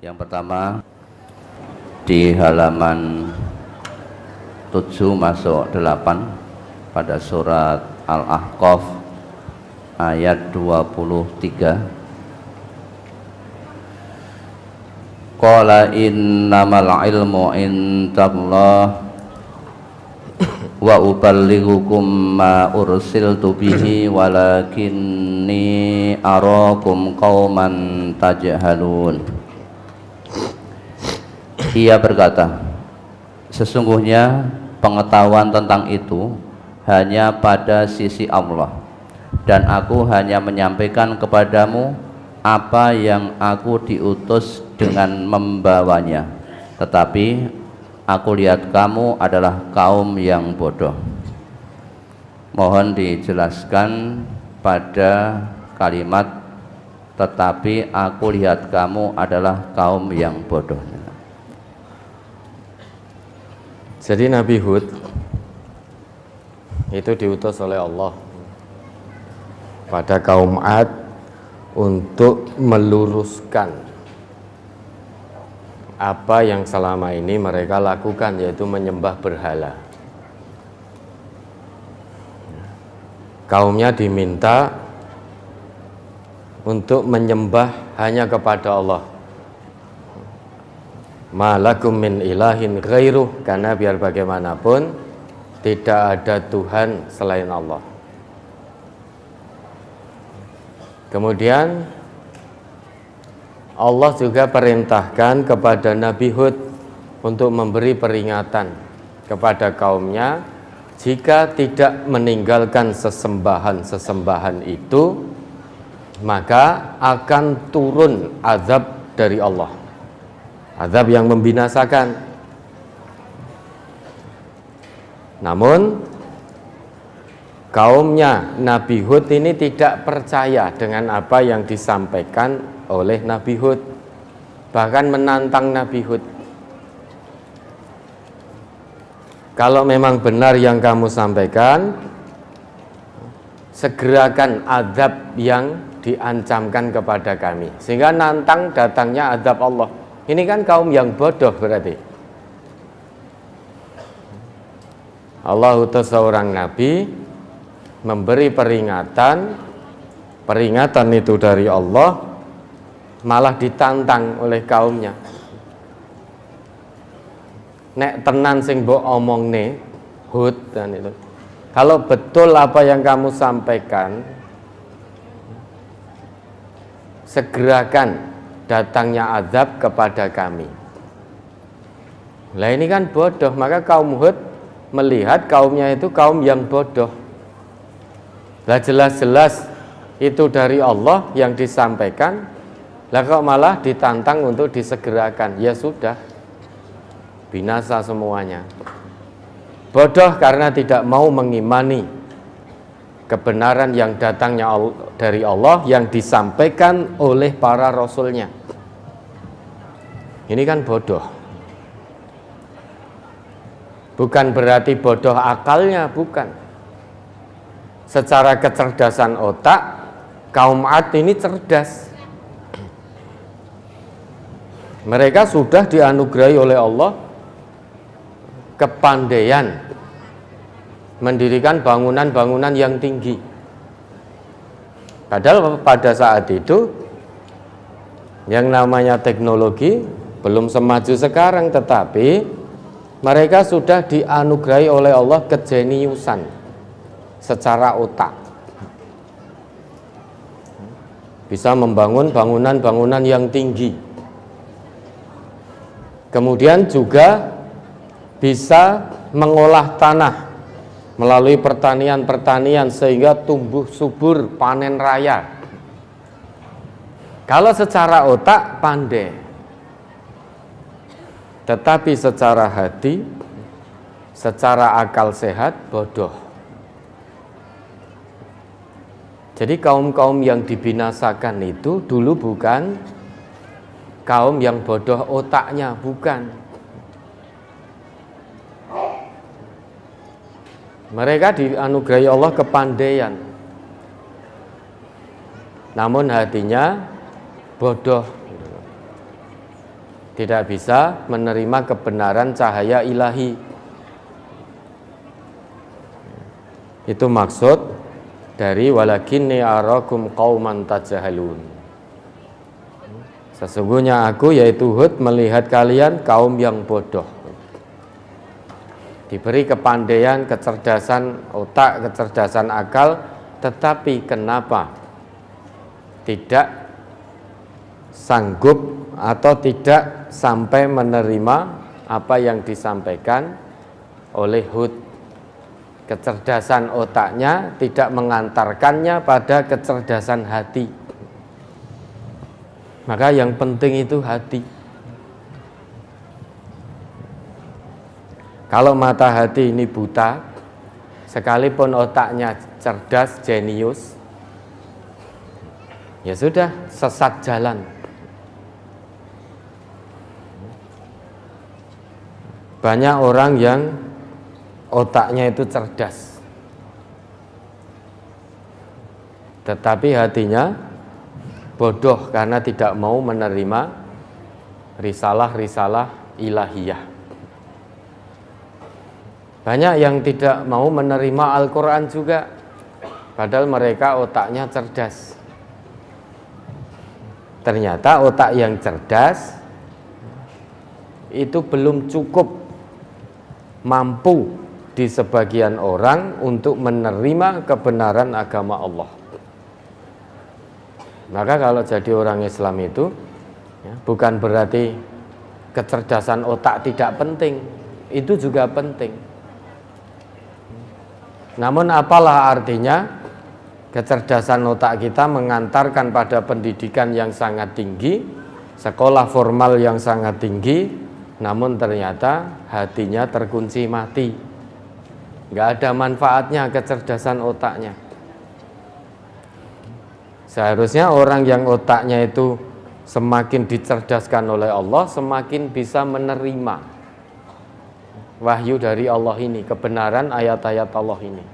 Yang pertama di halaman 7 masuk 8 pada surat Al-Ahqaf ayat 23. Qala innamal ilmu indallah wa uballighukum ma ursiltu bihi walakinni arakum qauman tajhalun. Ia berkata, sesungguhnya pengetahuan tentang itu hanya pada sisi Allah, dan aku hanya menyampaikan kepadamu apa yang aku diutus dengan membawanya, tetapi aku lihat kamu adalah kaum yang bodoh. Mohon dijelaskan pada kalimat tetapi aku lihat kamu adalah kaum yang bodoh. Jadi Nabi Hud itu diutus oleh Allah pada kaum Ad untuk meluruskan apa yang selama ini mereka lakukan, yaitu menyembah berhala. Kaumnya diminta untuk menyembah hanya kepada Allah. Malakum min ilahin ghairuh, karena biar bagaimanapun tidak ada Tuhan selain Allah. Kemudian Allah juga perintahkan kepada Nabi Hud untuk memberi peringatan kepada kaumnya, jika tidak meninggalkan sesembahan-sesembahan itu, maka akan turun azab dari Allah, azab yang membinasakan. Namun kaumnya Nabi Hud ini tidak percaya dengan apa yang disampaikan oleh Nabi Hud, bahkan menantang Nabi Hud. Kalau memang benar yang kamu sampaikan, segerakan azab yang diancamkan kepada kami, sehingga nantang datangnya azab Allah. Ini kan kaum yang bodoh berarti. Allah utus seorang nabi memberi peringatan itu dari Allah, malah ditantang oleh kaumnya. Nek tenan sing mbok omongne Hud, dan itu kalau betul apa yang kamu sampaikan, segerakan datangnya azab kepada kami. Lah ini kan bodoh, maka kaum Hud melihat kaumnya itu kaum yang bodoh. Lah jelas-jelas itu dari Allah yang disampaikan, lah kok malah ditantang untuk disegerakan. Ya sudah, binasa semuanya. Bodoh karena tidak mau mengimani kebenaran yang datangnya dari Allah yang disampaikan oleh para rasulnya. Ini kan bodoh. Bukan berarti bodoh akalnya, bukan. Secara kecerdasan otak, kaum Ad ini cerdas. Mereka sudah dianugerahi oleh Allah kepandaian mendirikan bangunan-bangunan yang tinggi. Padahal pada saat itu yang namanya teknologi belum semaju sekarang, tetapi mereka sudah dianugerahi oleh Allah kejeniusan secara otak. Bisa membangun bangunan-bangunan yang tinggi. Kemudian juga bisa mengolah tanah melalui pertanian-pertanian sehingga tumbuh subur, panen raya. Kalau secara otak pandai, tetapi secara hati, secara akal sehat bodoh. Jadi kaum-kaum yang dibinasakan itu dulu bukan kaum yang bodoh otaknya, bukan. Mereka dianugerahi Allah kepandaian, namun hatinya bodoh. tidak bisa menerima kebenaran cahaya ilahi. Itu maksud dari walakinni arakum qauman tajhalun. Sesungguhnya aku, yaitu Hud, melihat kalian kaum yang bodoh. Diberi kepandaian, kecerdasan otak, kecerdasan akal, tetapi kenapa tidak sanggup atau tidak sampai menerima apa yang disampaikan oleh Hud. Kecerdasan otaknya tidak mengantarkannya pada kecerdasan hati. Maka yang penting itu hati. Kalau mata hati ini buta, sekalipun otaknya cerdas, jenius, ya sudah, sesat jalan. Banyak orang yang otaknya itu cerdas, tetapi hatinya bodoh karena tidak mau menerima risalah-risalah ilahiyah. Banyak yang tidak mau menerima Al-Quran juga, padahal mereka otaknya cerdas. Ternyata otak yang cerdas itu belum cukup mampu di sebagian orang untuk menerima kebenaran agama Allah. Maka kalau jadi orang Islam itu ya, bukan berarti kecerdasan otak tidak penting, itu juga penting. Namun apalah artinya kecerdasan otak kita mengantarkan pada pendidikan yang sangat tinggi, sekolah formal yang sangat tinggi, namun ternyata hatinya terkunci mati. Nggak ada manfaatnya kecerdasan otaknya. Seharusnya orang yang otaknya itu semakin dicerdaskan oleh Allah, semakin bisa menerima wahyu dari Allah ini, kebenaran ayat-ayat Allah ini.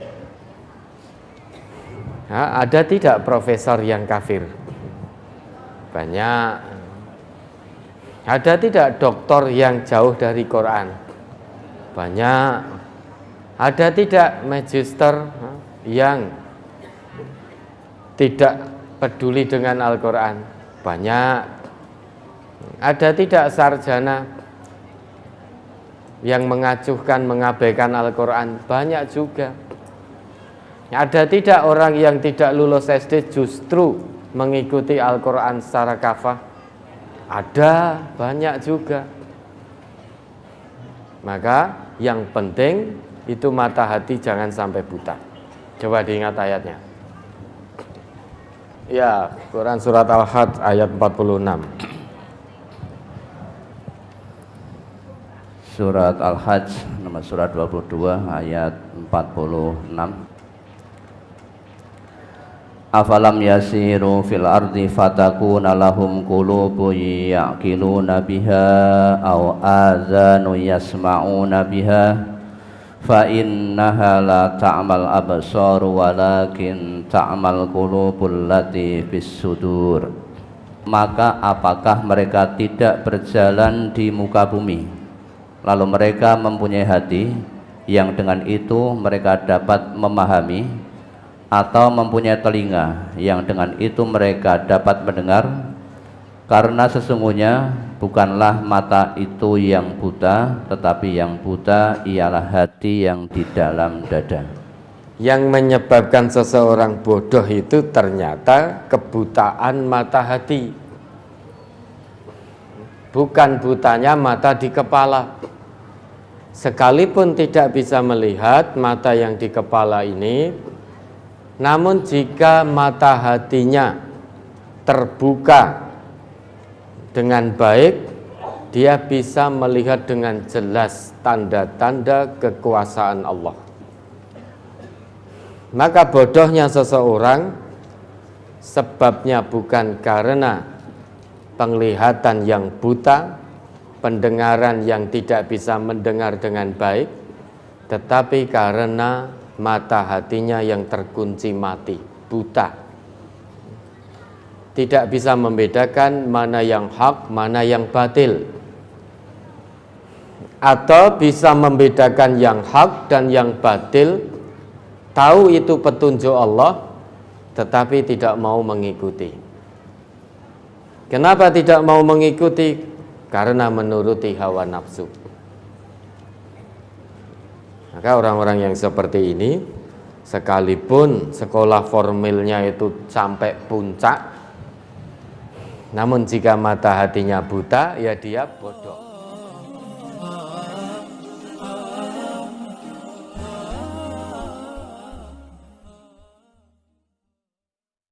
Nah, ada tidak profesor yang kafir? Banyak. Ada tidak doktor yang jauh dari Quran? Banyak. Ada tidak magister yang tidak peduli dengan Al-Quran? Banyak. Ada tidak sarjana yang mengacuhkan, mengabaikan Al-Quran? Banyak juga. Ada tidak orang yang tidak lulus SD justru mengikuti Al-Quran secara kafah? Ada, banyak juga. Maka yang penting itu mata hati jangan sampai buta. Coba diingat ayatnya. Ya, Quran surat Al-Hajj ayat 46. Surat Al-Hajj nomor surat 22 ayat 46. Afalam yasiru fil ardi fatakuna lahum qulubun ya'qiluna biha aw azanu yasma'una biha fa innaha la ta'mal absar walakin ta'mal qulubul lati fis sudur. Maka apakah mereka tidak berjalan di muka bumi, lalu mereka mempunyai hati yang dengan itu mereka dapat memahami, atau mempunyai telinga yang dengan itu mereka dapat mendengar? Karena sesungguhnya bukanlah mata itu yang buta, tetapi yang buta ialah hati yang di dalam dada. Yang menyebabkan seseorang bodoh itu ternyata kebutaan mata hati, bukan butanya mata di kepala. Sekalipun tidak bisa melihat mata yang di kepala ini, namun jika mata hatinya terbuka dengan baik, dia bisa melihat dengan jelas tanda-tanda kekuasaan Allah. Maka bodohnya seseorang sebabnya bukan karena penglihatan yang buta, pendengaran yang tidak bisa mendengar dengan baik, tetapi karena mata hatinya yang terkunci mati, buta, tidak bisa membedakan mana yang hak, mana yang batil, atau bisa membedakan yang hak dan yang batil, tahu itu petunjuk Allah tetapi tidak mau mengikuti. Kenapa tidak mau mengikuti? Karena menuruti hawa nafsu. Maka orang-orang yang seperti ini, sekalipun sekolah formilnya itu sampai puncak, namun jika mata hatinya buta, ya dia bodoh.